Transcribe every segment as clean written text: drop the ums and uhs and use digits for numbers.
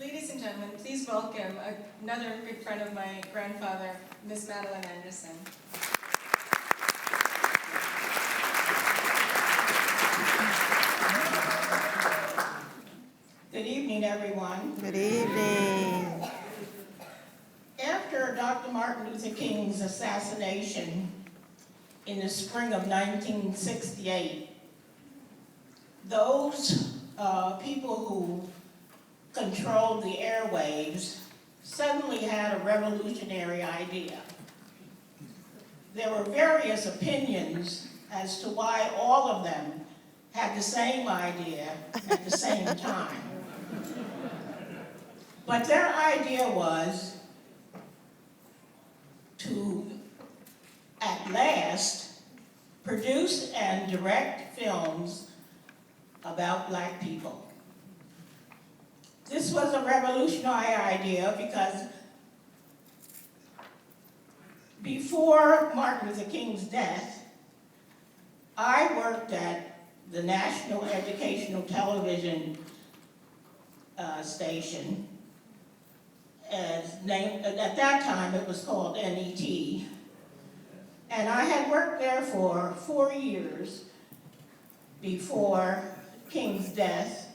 Ladies and gentlemen, please welcome another good friend of my grandfather, Miss Madeline Anderson. Good evening, everyone. Good evening. After Dr. Martin Luther King's assassination in the spring of 1968, those people who controlled the airwaves suddenly had a revolutionary idea. There were various opinions as to why all of them had the same idea at the same time. But their idea was to, at last, produce and direct films about Black people. This was a revolutionary idea because before Martin Luther King's death, I worked at the National Educational Television station, at that time it was called NET, and I had worked there for 4 years before King's death,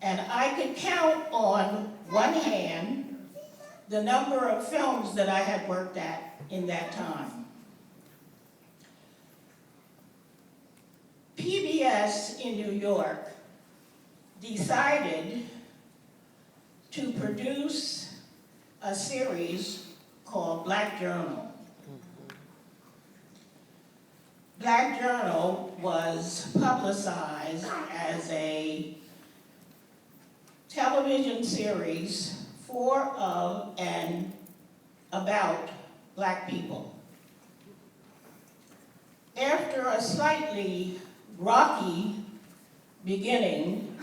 and I could count on one hand the number of films that I had worked at in that time. PBS in New York decided to produce a series called Black Journal. Black Journal was publicized as a television series for, of, and about Black people. After a slightly rocky beginning,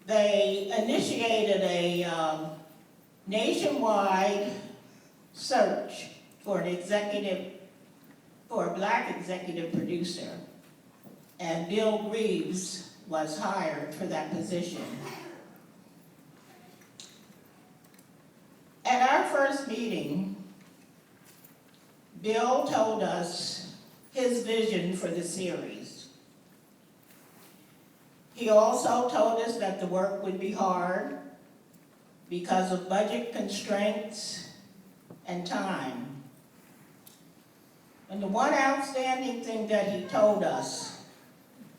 they initiated a nationwide search for a Black executive producer, and Bill Greaves was hired for that position. At our first meeting, Bill told us his vision for the series. He also told us that the work would be hard because of budget constraints and time. And the one outstanding thing that he told us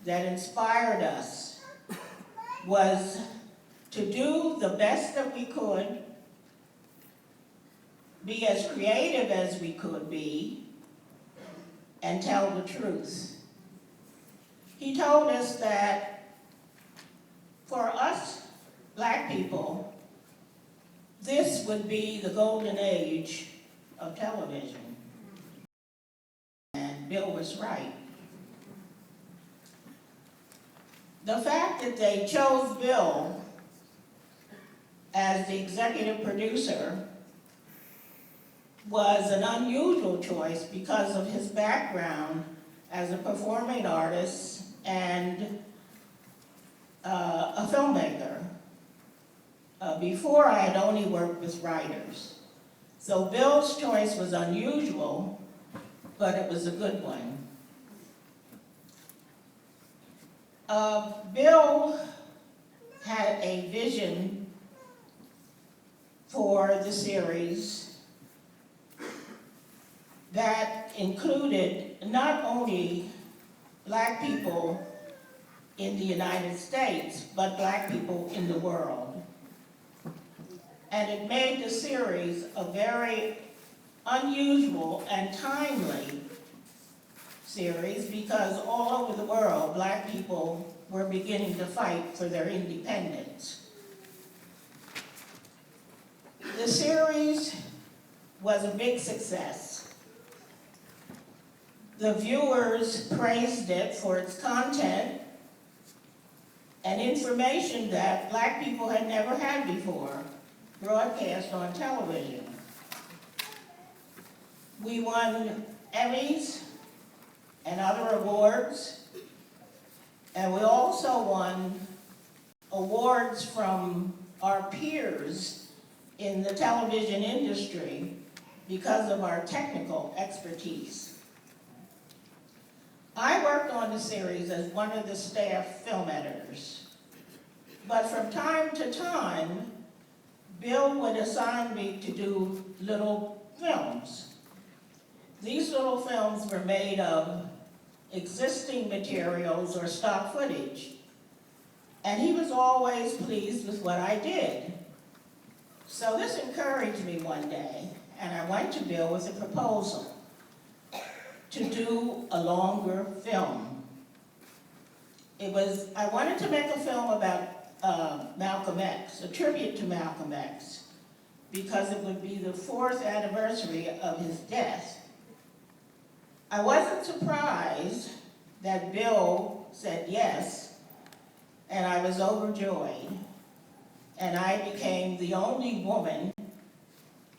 that inspired us was to do the best that we could, be as creative as we could be, and tell the truth. He told us that for us Black people, this would be the golden age of television. And Bill was right. The fact that they chose Bill as the executive producer was an unusual choice because of his background as a performing artist and a filmmaker. Before, I had only worked with writers. So Bill's choice was unusual, but it was a good one. Bill had a vision for the series that included not only Black people in the United States, but Black people in the world. And it made the series a very unusual and timely series because all over the world, Black people were beginning to fight for their independence. The series was a big success. The viewers praised it for its content and information that Black people had never had before, broadcast on television. We won Emmys and other awards, and we also won awards from our peers in the television industry because of our technical expertise. I worked on the series as one of the staff film editors, but from time to time, Bill would assign me to do little films. These little films were made of existing materials or stock footage, and he was always pleased with what I did. So this encouraged me one day, and I went to Bill with a proposal to do a longer film. I wanted to make a film about Malcolm X, a tribute to Malcolm X, because it would be the 4th anniversary of his death. I wasn't surprised that Bill said yes, and I was overjoyed. And I became the only woman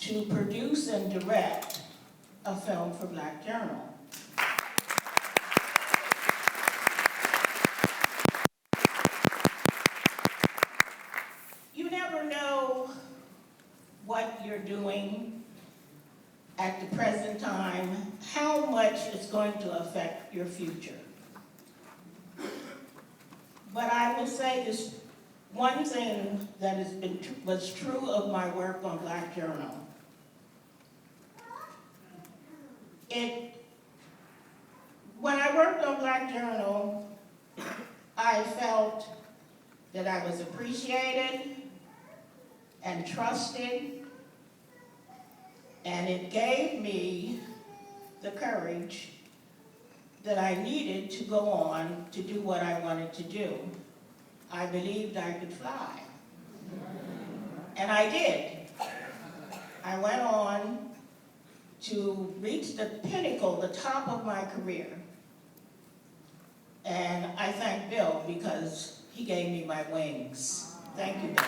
to produce and direct a film for Black Journal. You never know what you're doing at the present time, how much it's going to affect your future. But I will say this one thing that was true of my work on Black Journal. When I worked on Black Journal, I felt that I was appreciated and trusted, and it gave me the courage that I needed to go on to do what I wanted to do. I believed I could fly. And I did. I went on to reach the pinnacle, the top of my career. And I thank Bill because he gave me my wings. Thank you, Bill.